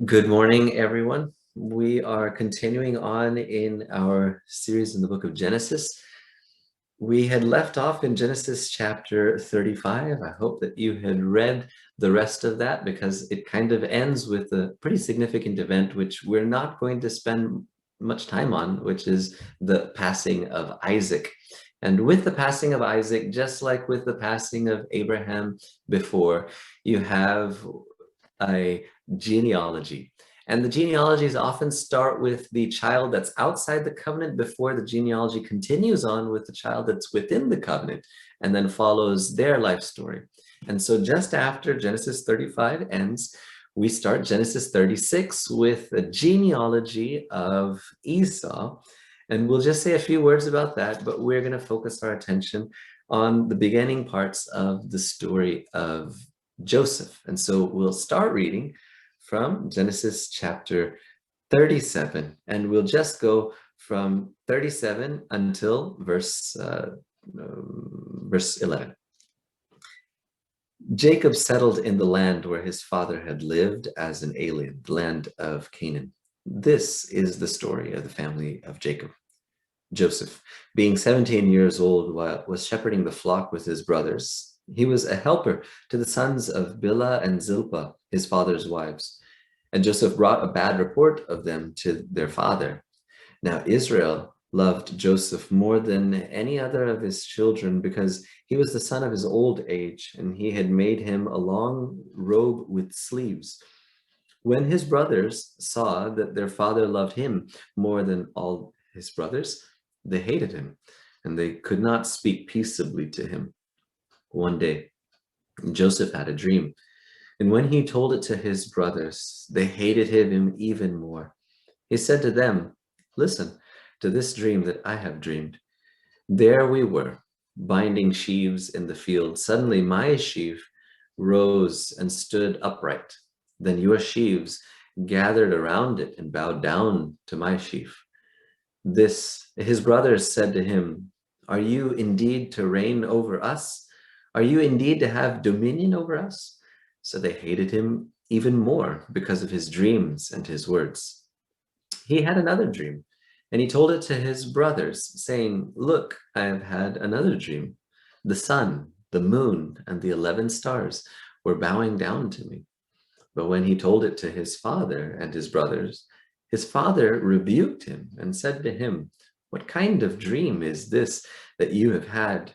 Good morning, everyone. We are continuing on in our series in the book of Genesis. We had left off in Genesis chapter 35. I hope that you had read the rest of that because it kind of ends with a pretty significant event, which we're not going to spend much time on, which is the passing of Isaac. And with the passing of Isaac, just like with the passing of Abraham before, you have a genealogy. And the genealogies often start with the child that's outside the covenant before the genealogy continues on with the child that's within the covenant and then follows their life story. And so just after Genesis 35 ends, we start Genesis 36 with a genealogy of Esau. And we'll just say a few words about that, but we're going to focus our attention on the beginning parts of the story of Joseph. And so we'll start reading from Genesis chapter 37, and we'll just go from 37 until verse 11. Jacob settled in the land where his father had lived as an alien, the land of Canaan. This is the story of the family of Jacob. Joseph, being 17 years old, was shepherding the flock with his brothers. He was a helper to the sons of Bilhah and Zilpah, his father's wives. And Joseph brought a bad report of them to their father. Now Israel loved Joseph more than any other of his children because he was the son of his old age, and he had made him a long robe with sleeves. When his brothers saw that their father loved him more than all his brothers, they hated him, and they could not speak peaceably to him. One day, Joseph had a dream, and when he told it to his brothers, they hated him even more. He said to them, "Listen to this dream that I have dreamed. There we were, binding sheaves in the field. Suddenly my sheaf rose and stood upright. Then your sheaves gathered around it and bowed down to my sheaf." His brothers said to him, "Are you indeed to reign over us? Are you indeed to have dominion over us?" So they hated him even more because of his dreams and his words. He had another dream, and he told it to his brothers, saying, "Look, I have had another dream. The sun, the moon, and the 11 stars were bowing down to me." But when he told it to his father and his brothers, his father rebuked him and said to him, "What kind of dream is this that you have had?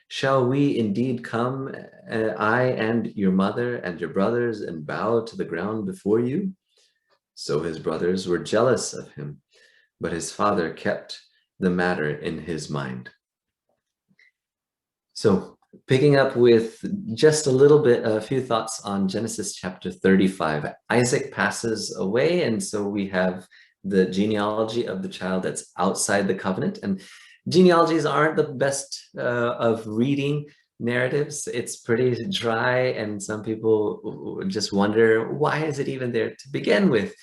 Shall we indeed come, I and your mother and your brothers, and bow to the ground before you?" So his brothers were jealous of him, but his father kept the matter in his mind. So picking up with just a few thoughts on Genesis chapter 35. Isaac passes away, and so we have the genealogy of the child that's outside the covenant. And genealogies aren't the best of reading narratives. It's pretty dry, and some people just wonder, why is it even there to begin with?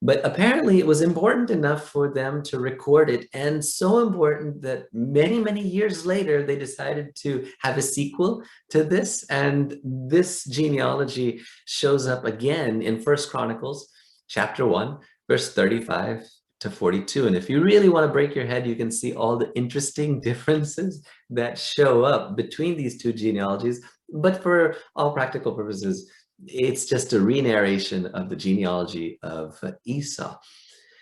But apparently it was important enough for them to record it, and so important that many, many years later, they decided to have a sequel to this. And this genealogy shows up again in First Chronicles chapter 1, verse 35 to 42. And if you really want to break your head, you can see all the interesting differences that show up between these two genealogies. But for all practical purposes, it's just a re-narration of the genealogy of Esau.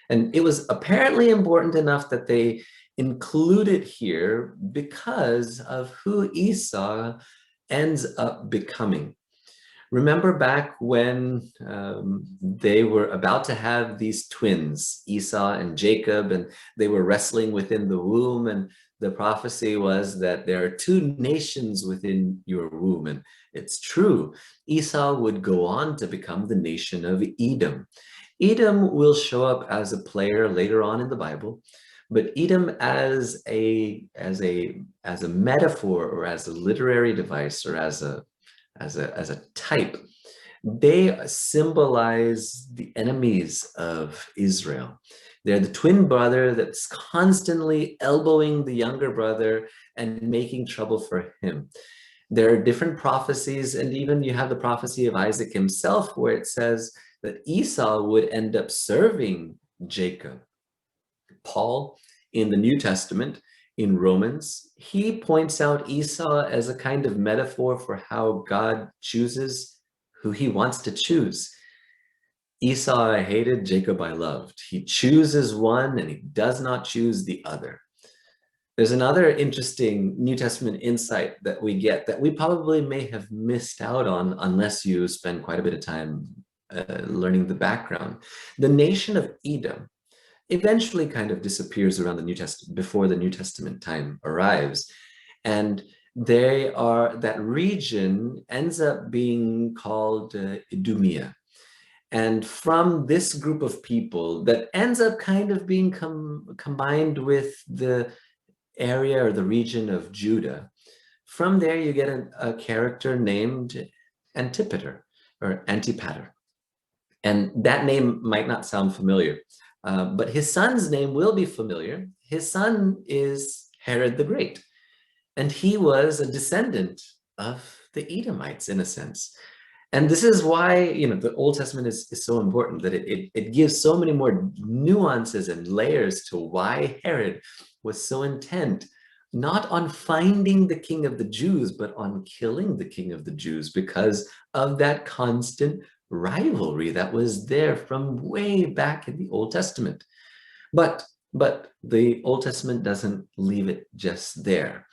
And it was apparently important enough that they included here because of who Esau ends up becoming. Remember back when they were about to have these twins, Esau and Jacob, and they were wrestling within the womb, and the prophecy was that there are two nations within your womb. And it's true. Esau would go on to become the nation of Edom. Edom will show up as a player later on in the Bible, but Edom as a metaphor, or as a literary device, or as a type, they symbolize the enemies of Israel. They're the twin brother that's constantly elbowing the younger brother and making trouble for him. There are different prophecies, and even you have the prophecy of Isaac himself, where it says that Esau would end up serving Jacob. Paul, in the New Testament, in Romans, he points out Esau as a kind of metaphor for how God chooses who he wants to choose. Esau I hated, Jacob I loved. He chooses one and he does not choose the other. There's another interesting New Testament insight that we get that we probably may have missed out on unless you spend quite a bit of time learning the background. The nation of Edom eventually kind of disappears around the New Testament, before the New Testament time arrives. And that region ends up being called Idumea. And from this group of people that ends up kind of being combined with the area or the region of Judah, from there you get a character named Antipater or Antipater. And that name might not sound familiar, but his son's name will be familiar. His son is Herod the Great, and he was a descendant of the Edomites in a sense. And this is why, the Old Testament is so important, that it gives so many more nuances and layers to why Herod was so intent, not on finding the king of the Jews, but on killing the king of the Jews because of that constant rivalry that was there from way back in the Old Testament. But the Old Testament doesn't leave it just there.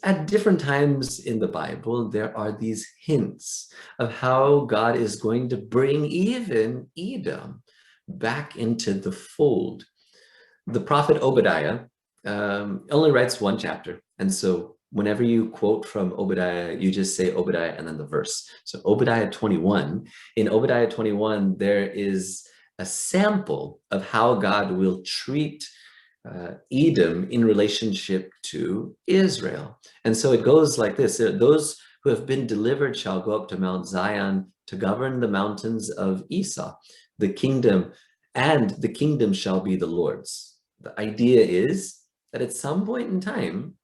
At different times in the Bible, there are these hints of how God is going to bring even Edom back into the fold. The prophet Obadiah only writes one chapter. And so whenever you quote from Obadiah, you just say Obadiah and then the verse. So Obadiah 21, in Obadiah 21, there is a sample of how God will treat Edom in relationship to Israel. And so it goes like this: those who have been delivered shall go up to Mount Zion to govern the mountains of Esau, the kingdom shall be the Lord's. The idea is that at some point in time,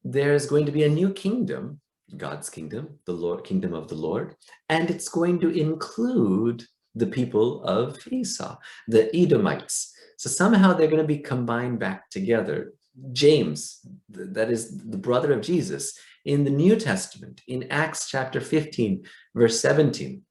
there's going to be a new kingdom, God's kingdom, kingdom of the Lord, and it's going to include the people of Esau, the Edomites. So somehow they're going to be combined back together. James, that is the brother of Jesus, in the New Testament, in Acts chapter 15, verse 17,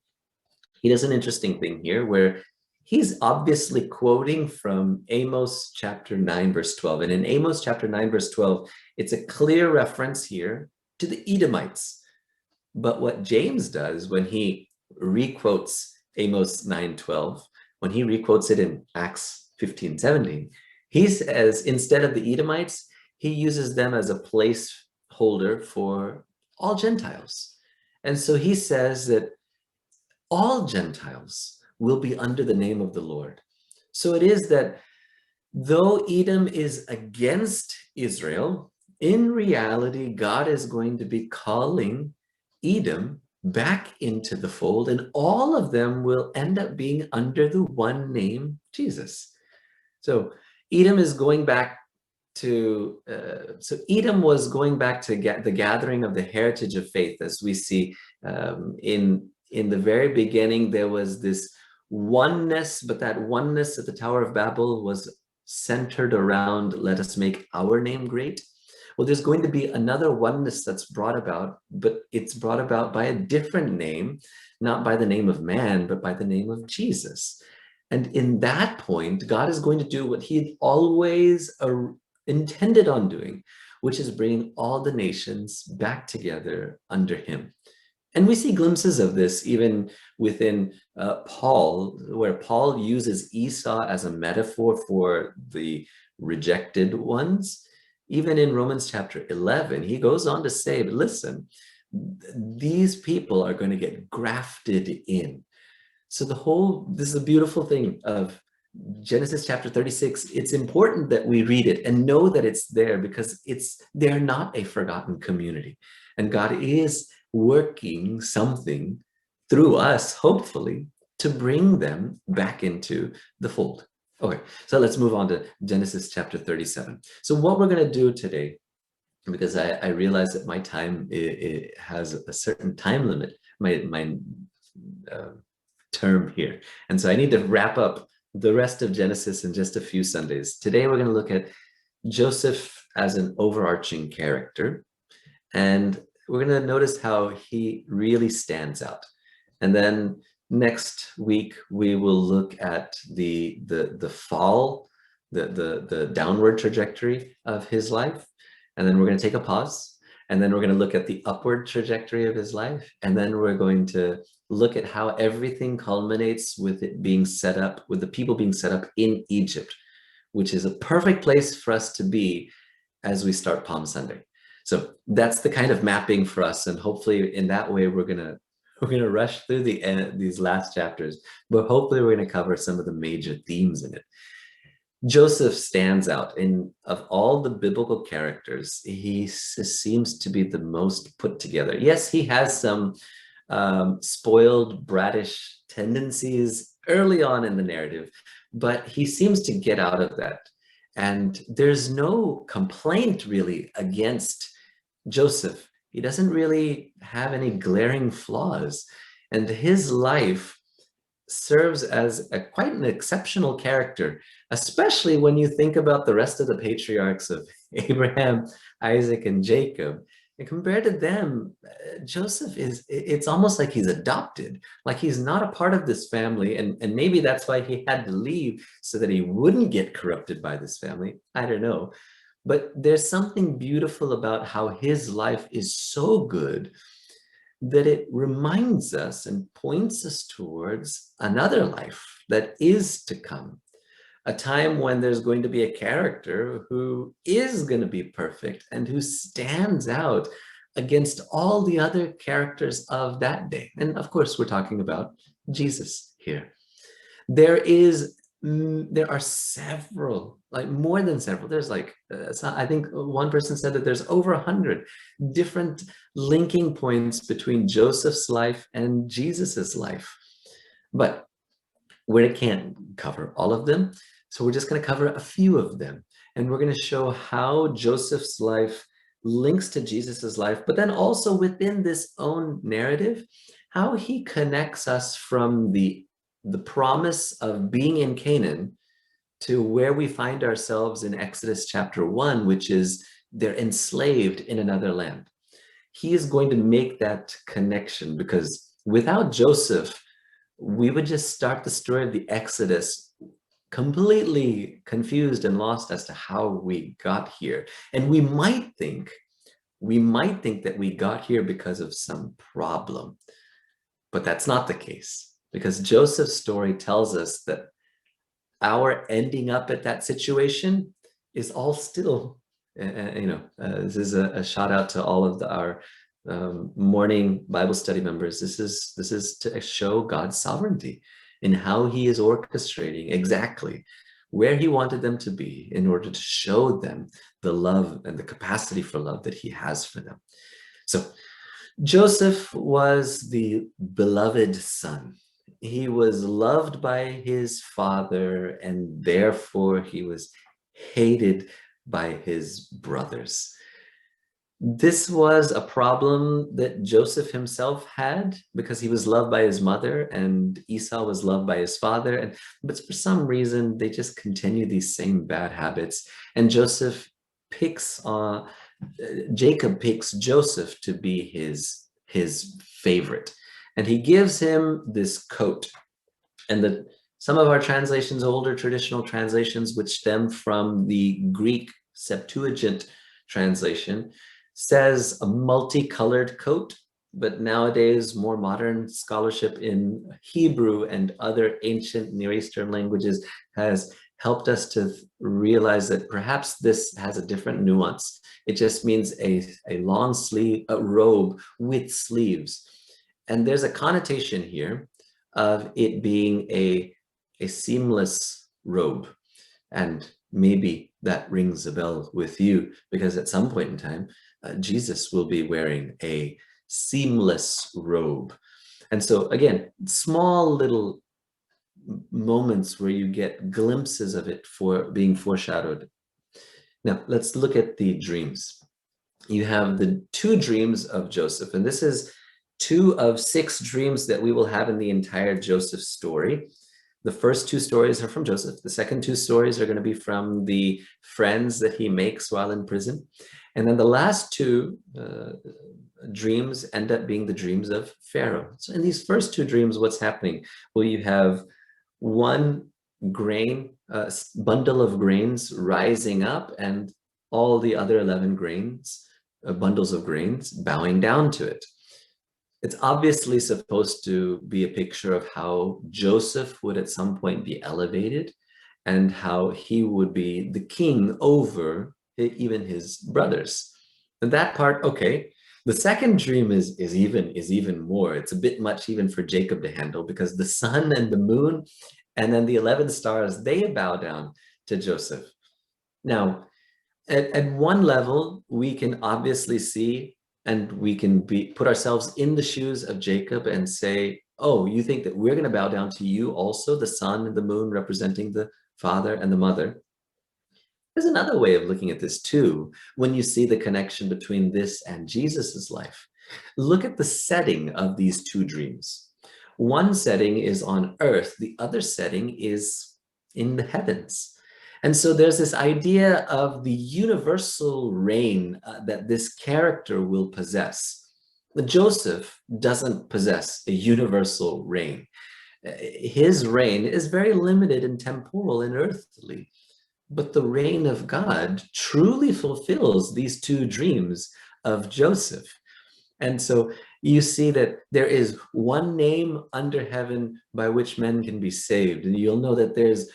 he does an interesting thing here where he's obviously quoting from Amos chapter 9, verse 12. And in Amos chapter 9, verse 12, it's a clear reference here to the Edomites. But what James does when he requotes Amos 9:12, when he requotes it in Acts 15:17, he says instead of the Edomites, he uses them as a placeholder for all Gentiles. And so he says that all Gentiles will be under the name of the Lord. So it is that though Edom is against Israel, in reality, God is going to be calling Edom back into the fold, and all of them will end up being under the one name, Jesus. So Edom is going back to, Edom was going back to the gathering of the heritage of faith, as we see in the very beginning. There was this oneness, but that oneness at the Tower of Babel was centered around, let us make our name great. Well, there's going to be another oneness that's brought about, but it's brought about by a different name, not by the name of man, but by the name of Jesus. And in that point, God is going to do what he always intended on doing, which is bringing all the nations back together under him. And we see glimpses of this even within Paul, where Paul uses Esau as a metaphor for the rejected ones. Even in Romans chapter 11, he goes on to say, listen, these people are going to get grafted in. So this is a beautiful thing of Genesis chapter 36. It's important that we read it and know that it's there, because they're not a forgotten community. And God is working something through us, hopefully, to bring them back into the fold. Okay, so let's move on to Genesis chapter 37. So what we're going to do today, because I realize that my time it has a certain time limit, my term here. And so I need to wrap up the rest of Genesis in just a few Sundays. Today, we're going to look at Joseph as an overarching character. And we're going to notice how he really stands out. And then next week, we will look at the fall, the downward trajectory of his life. And then we're going to take a pause. And then we're going to look at the upward trajectory of his life. And then we're going to look at how everything culminates with it being set up, with the people being set up in Egypt, which is a perfect place for us to be as we start Palm Sunday. So that's the kind of mapping for us. And hopefully in that way, we're going to rush through these last chapters, but hopefully we're going to cover some of the major themes in it. Joseph stands out. Of all the biblical characters, he seems to be the most put together. Yes, he has some spoiled, brattish tendencies early on in the narrative, but he seems to get out of that. And there's no complaint really against Joseph. He doesn't really have any glaring flaws. And his life serves as quite an exceptional character, especially when you think about the rest of the patriarchs of Abraham, Isaac, and Jacob. And compared to them, Joseph it's almost like he's adopted, like he's not a part of this family. And maybe that's why he had to leave, so that he wouldn't get corrupted by this family. I don't know. But there's something beautiful about how his life is so good that it reminds us and points us towards another life that is to come, a time when there's going to be a character who is going to be perfect and who stands out against all the other characters of that day. And of course, we're talking about Jesus here. There are several, like more than several. There's like, I think one person said that there's over 100 different linking points between Joseph's life and Jesus's life. But we can't cover all of them. So we're just going to cover a few of them. And we're going to show how Joseph's life links to Jesus's life, but then also within this own narrative, how he connects us from the promise of being in Canaan to where we find ourselves in Exodus chapter 1, which is they're enslaved in another land. He is going to make that connection, because without Joseph, we would just start the story of the Exodus completely confused and lost as to how we got here. And we might think that we got here because of some problem, but that's not the case. Because Joseph's story tells us that our ending up at that situation is all still, this is a shout out to all of our morning Bible study members. This is to show God's sovereignty in how he is orchestrating exactly where he wanted them to be in order to show them the love and the capacity for love that he has for them. So Joseph was the beloved son. He was loved by his father, and therefore he was hated by his brothers. This was a problem that Joseph himself had, because he was loved by his mother and Esau was loved by his father. But for some reason, they just continue these same bad habits. And Jacob picks Joseph to be his favorite. And he gives him this coat. And some of our translations, older traditional translations, which stem from the Greek Septuagint translation, says a multicolored coat. But nowadays, more modern scholarship in Hebrew and other ancient Near Eastern languages has helped us to realize that perhaps this has a different nuance. It just means a long sleeve, a robe with sleeves. And there's a connotation here of it being a seamless robe. And maybe that rings a bell with you, because at some point in time, Jesus will be wearing a seamless robe. And so again, small little moments where you get glimpses of it for being foreshadowed. Now, let's look at the dreams. You have the two dreams of Joseph, and this is 2 of 6 dreams that we will have in the entire Joseph story. The first 2 stories are from Joseph. The second 2 stories are going to be from the friends that he makes while in prison. And then the last 2 dreams end up being the dreams of Pharaoh. So in these first 2 dreams, what's happening? Well, you have one grain, bundle of grains rising up, and all the other 11 grains, bundles of grains, bowing down to it. It's obviously supposed to be a picture of how Joseph would at some point be elevated and how he would be the king over even his brothers. And that part, okay. The second dream is even more. It's a bit much even for Jacob to handle, because the sun and the moon and then the 11 stars, they bow down to Joseph. Now, at one level, we can obviously see, and we can put ourselves in the shoes of Jacob and say, oh, you think that we're going to bow down to you also, the sun and the moon representing the father and the mother? There's another way of looking at this too, when you see the connection between this and Jesus's life. Look at the setting of these 2 dreams. One setting is on earth, the other setting is in the heavens. And so there's this idea of the universal reign that this character will possess. Joseph doesn't possess a universal reign. His reign is very limited and temporal and earthly. But the reign of God truly fulfills these 2 dreams of Joseph. And so you see that there is one name under heaven by which men can be saved. And you'll know that there's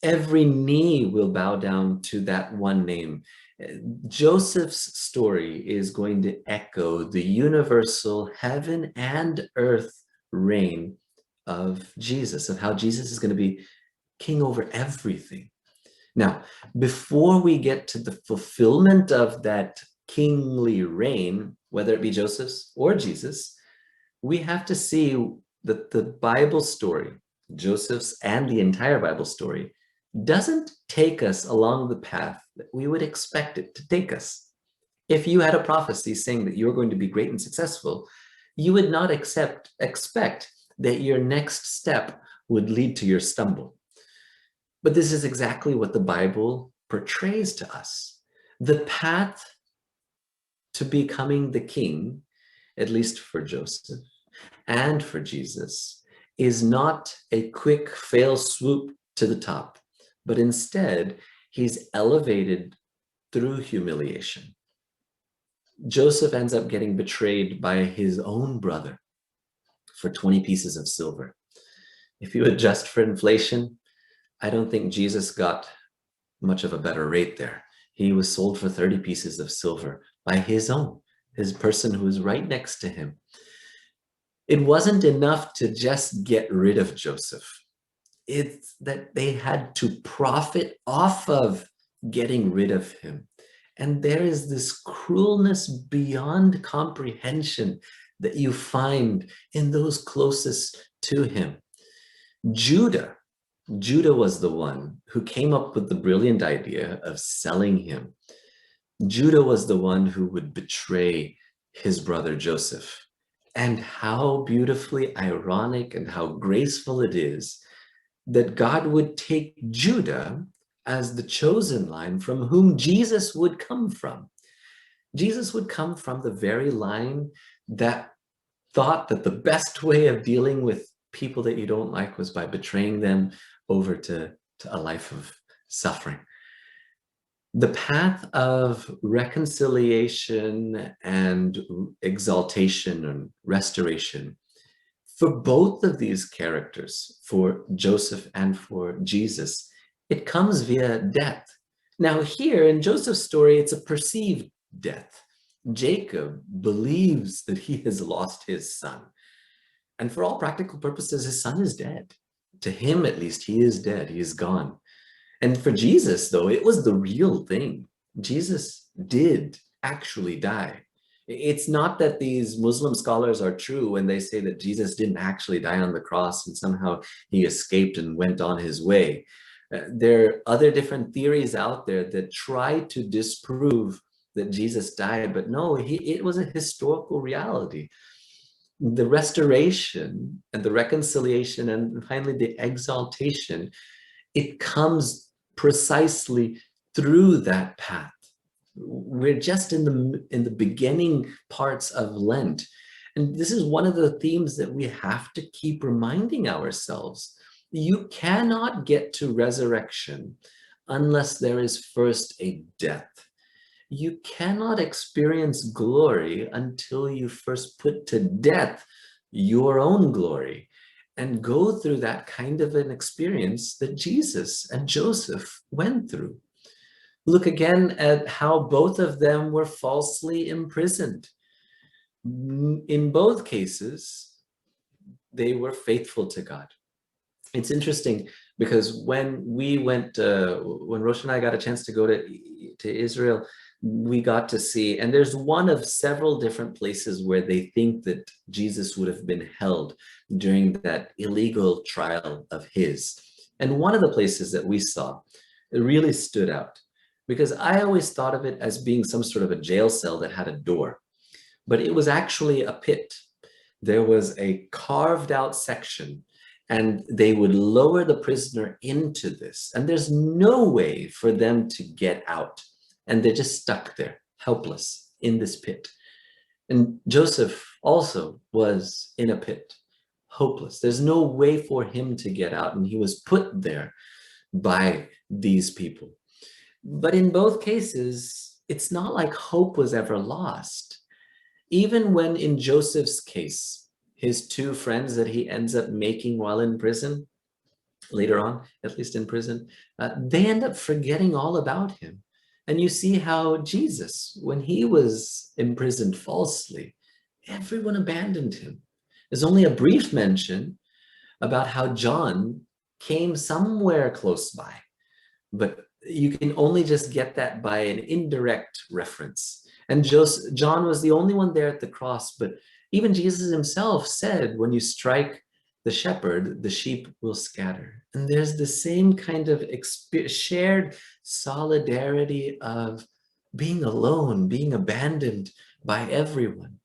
every knee will bow down to that one name. Joseph's story is going to echo the universal heaven and earth reign of Jesus, of how Jesus is going to be king over everything. Now, before we get to the fulfillment of that kingly reign, whether it be Joseph's or Jesus, we have to see that the Bible story, Joseph's and the entire Bible story, doesn't take us along the path that we would expect it to take us. If you had a prophecy saying that you're going to be great and successful, you would not expect that your next step would lead to your stumble. But this is exactly what the Bible portrays to us. The path to becoming the king, at least for Joseph and for Jesus, is not a quick fail swoop to the top, but instead he's elevated through humiliation. Joseph ends up getting betrayed by his own brother for 20 pieces of silver. If you adjust for inflation, I don't think Jesus got much of a better rate there. He was sold for 30 pieces of silver by his person who was right next to him. It wasn't enough to just get rid of Joseph. It's that they had to profit off of getting rid of him. And there is this cruelness beyond comprehension that you find in those closest to him. Judah was the one who came up with the brilliant idea of selling him. Judah was the one who would betray his brother Joseph. And how beautifully ironic and how graceful it is that God would take Judah as the chosen line from whom Jesus would come from. Jesus would come from the very line that thought that the best way of dealing with people that you don't like was by betraying them over to a life of suffering. The path of reconciliation and exaltation and restoration for both of these characters, for Joseph and for Jesus, it comes via death. Now here in Joseph's story, it's a perceived death. Jacob believes that he has lost his son. And for all practical purposes, his son is dead. To him, at least, he is dead. He is gone. And for Jesus, though, it was the real thing. Jesus did actually die. It's not that these Muslim scholars are true when they say that Jesus didn't actually die on the cross and somehow he escaped and went on his way. There are other different theories out there that try to disprove that Jesus died, but no, it was a historical reality. the restoration and the reconciliation and finally the exaltation, it comes precisely through that path. We're just in the beginning parts of Lent. And this is one of the themes that we have to keep reminding ourselves. You cannot get to resurrection unless there is first a death. You cannot experience glory until you first put to death your own glory and go through that kind of an experience that Jesus and Joseph went through. Look again at how both of them were falsely imprisoned. In both cases, they were faithful to God. It's interesting because when we went, when Rosh and I got a chance to go to Israel, we got to see, and there's one of several different places where they think that Jesus would have been held during that illegal trial of his. And one of the places that we saw, it really stood out because I always thought of it as being some sort of a jail cell that had a door, but it was actually a pit. There was a carved out section and they would lower the prisoner into this. And there's no way for them to get out. And they're just stuck there, helpless in this pit. And Joseph also was in a pit, hopeless. There's no way for him to get out. And he was put there by these people. But in both cases, it's not like hope was ever lost. Even when in Joseph's case, his two friends that he ends up making while in prison, later on, at least in prison, they end up forgetting all about him. And you see how Jesus, when he was imprisoned falsely, everyone abandoned him. There's only a brief mention about how John came somewhere close by, but you can only just get that by an indirect reference. And John was the only one there at the cross, but even Jesus himself said, when you strike the shepherd, the sheep will scatter. And there's the same kind of shared solidarity of being alone, being abandoned by everyone.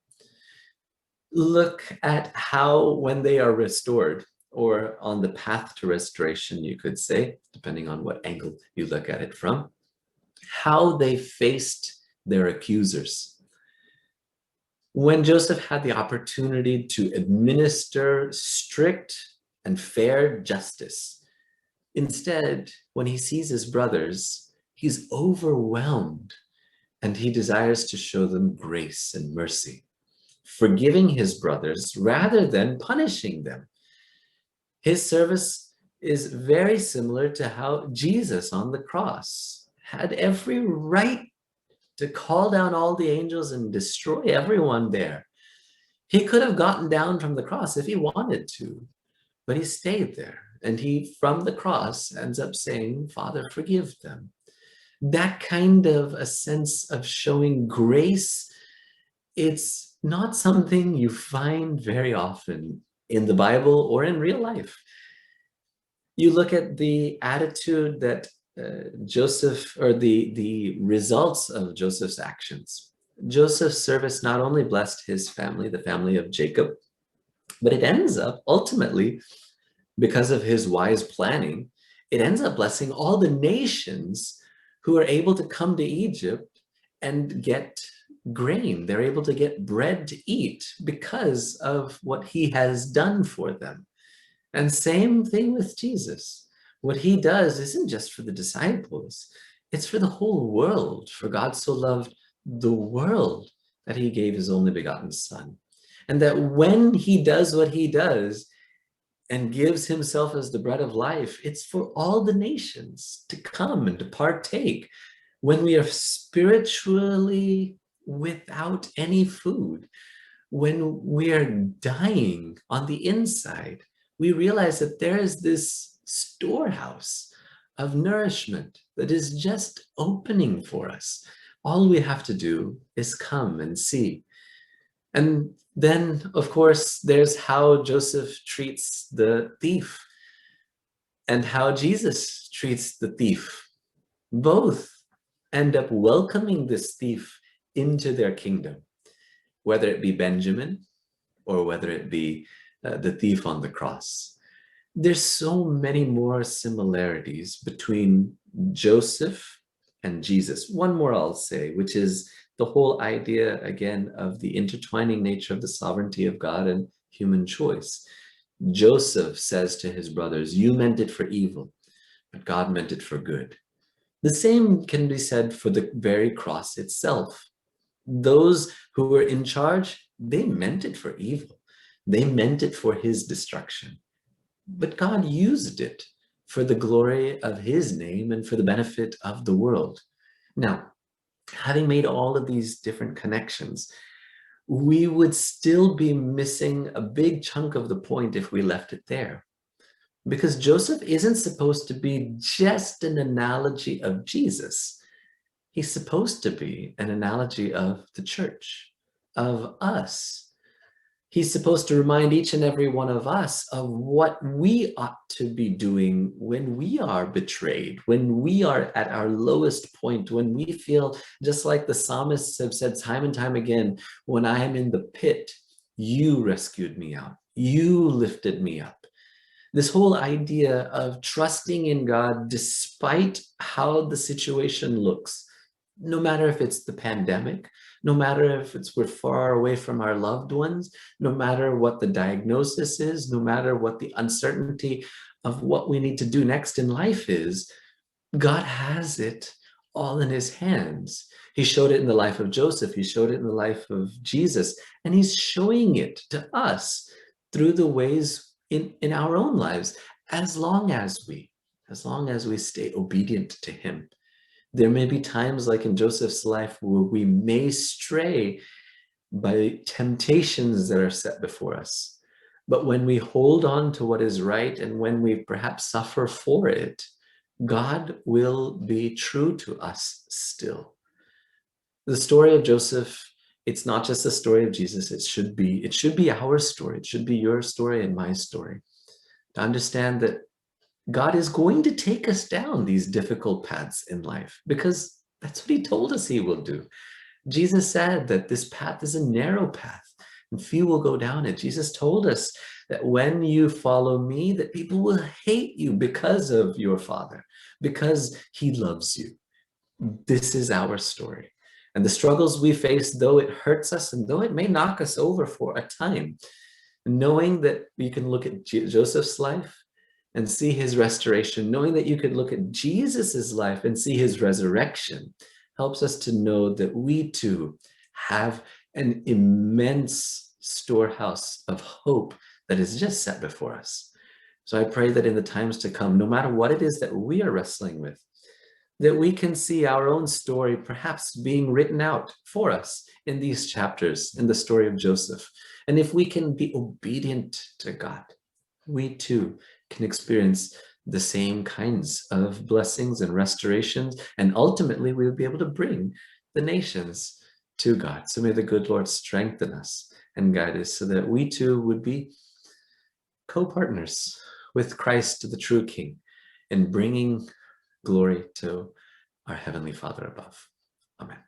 Look at how when they are restored, or on the path to restoration, you could say, depending on what angle you look at it from, how they faced their accusers. When Joseph had the opportunity to administer strict and fair justice, instead, when he sees his brothers, he's overwhelmed and he desires to show them grace and mercy, forgiving his brothers rather than punishing them. His service is very similar to how Jesus on the cross had every right to call down all the angels and destroy everyone there. He could have gotten down from the cross if he wanted to, but he stayed there. And he, from the cross, ends up saying, Father, forgive them. That kind of a sense of showing grace, it's not something you find very often in the Bible or in real life. You look at the attitude that Joseph, or the results of Joseph's actions. Joseph's service not only blessed his family, the family of Jacob, but it ends up ultimately, because of his wise planning, it ends up blessing all the nations who are able to come to Egypt and get grain. They're able to get bread to eat because of what he has done for them. And same thing with Jesus. What he does isn't just for the disciples, it's for the whole world. For God so loved the world that he gave his only begotten Son. And that when he does what he does and gives himself as the bread of life, it's for all the nations to come and to partake. When we are spiritually without any food, when we are dying on the inside, we realize that there is this storehouse of nourishment that is just opening for us. All we have to do is come and see. And then, of course, there's how Joseph treats the thief and how Jesus treats the thief. Both end up welcoming this thief into their kingdom, whether it be Benjamin or whether it be the thief on the cross. There's so many more similarities between Joseph and Jesus. One more I'll say, which is the whole idea, again, of the intertwining nature of the sovereignty of God and human choice. Joseph says to his brothers, you meant it for evil, but God meant it for good. The same can be said for the very cross itself. Those who were in charge, they meant it for evil. They meant it for his destruction. But God used it for the glory of his name and for the benefit of the world. Now, having made all of these different connections, we would still be missing a big chunk of the point if we left it there. Because Joseph isn't supposed to be just an analogy of Jesus. He's supposed to be an analogy of the church, of us. He's supposed to remind each and every one of us of what we ought to be doing when we are betrayed, when we are at our lowest point, when we feel just like the psalmists have said time and time again, when I am in the pit, you rescued me out, you lifted me up. This whole idea of trusting in God despite how the situation looks, no matter if it's the pandemic, no matter if we're far away from our loved ones, no matter what the diagnosis is, no matter what the uncertainty of what we need to do next in life is, God has it all in his hands. He showed it in the life of Joseph. He showed it in the life of Jesus. And he's showing it to us through the ways in our own lives, as long as we stay obedient to him. There may be times like in Joseph's life where we may stray by temptations that are set before us. But when we hold on to what is right and when we perhaps suffer for it, God will be true to us still. The story of Joseph, it's not just the story of Jesus. It should be our story. It should be your story and my story. To understand that God is going to take us down these difficult paths in life because that's what he told us he will do. Jesus said that this path is a narrow path and few will go down it. Jesus told us that when you follow me, that people will hate you because of your Father, because he loves you. This is our story. And the struggles we face, though it hurts us and though it may knock us over for a time, knowing that you can look at Joseph's life and see his restoration, knowing that you could look at Jesus's life and see his resurrection, helps us to know that we too have an immense storehouse of hope that is just set before us. So I pray that in the times to come, no matter what it is that we are wrestling with, that we can see our own story perhaps being written out for us in these chapters in the story of Joseph. And if we can be obedient to God, we too can experience the same kinds of blessings and restorations, and ultimately we will be able to bring the nations to God. So may the good Lord strengthen us and guide us so that we too would be co-partners with Christ, the true King, in bringing glory to our Heavenly Father above. Amen.